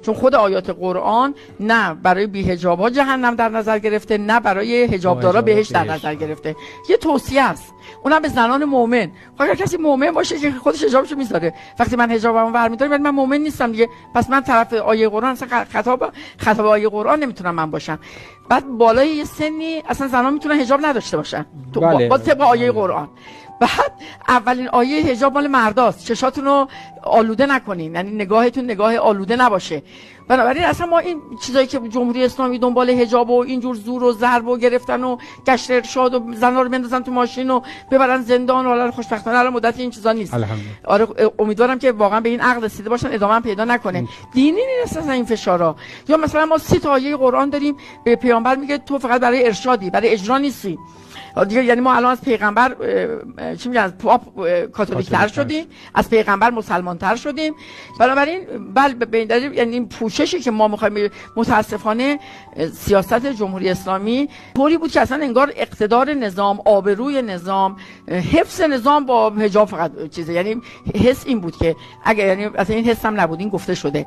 چون خود آیات قرآن نه برای بی‌حجاب‌ها جهنم در نظر گرفته، نه برای حجابدارا بهشت در نظر گرفته. یه توصیه است، اونم به زنان مؤمن. اگر کسی مؤمن باشه که خودش حجابشو میذاره، وقتی من حجابمو برمی‌دارم ولی من مؤمن نیستم دیگه، پس من طرف آیه قرآن اصلا خطاب آیه قرآن نمیتونم من باشم. بعد بالای یه سنی اصلا زنان میتونن حجاب نداشته باشن تو با طبق آیه قرآن. بعد اولین آیه حجاب مال مرداست، چشاتون رو آلوده نکنین، یعنی نگاهتون نگاه آلوده نباشه. بنابراین اصلا ما این چیزایی که جمهوری اسلامی دنبال حجاب و اینجور زور و ضرب و گرفتن و گشت ارشاد و زنا رو بندازن تو ماشین و ببرن زندان و حالا خوشبختانه الان مدت این چیزا نیست. آره امیدوارم که واقعا به این عقل رسیده باشن، ادامه پیدا نکنه. دینی نیست اصلا این فشارا. یا مثلا ما 30 تا آیه قرآن داریم به پیامبر میگه تو فقط برای ارشادی، برای اجرا نیستی. دیگه یعنی ما الان از پیغمبر چی میگن از پاپ کاتولیک تر شدیم، از پیغمبر مسلمان تر شدیم. بنابراین به این دلیل یعنی این پوششی که ما میخوایم، متاسفانه سیاست جمهوری اسلامی طوری بود که اصلا انگار اقتدار نظام، آبروی نظام، حفظ نظام با حجاب فقط چیزه. یعنی حس این بود که اگه یعنی اصلا این حس هم نبود، این گفته شده.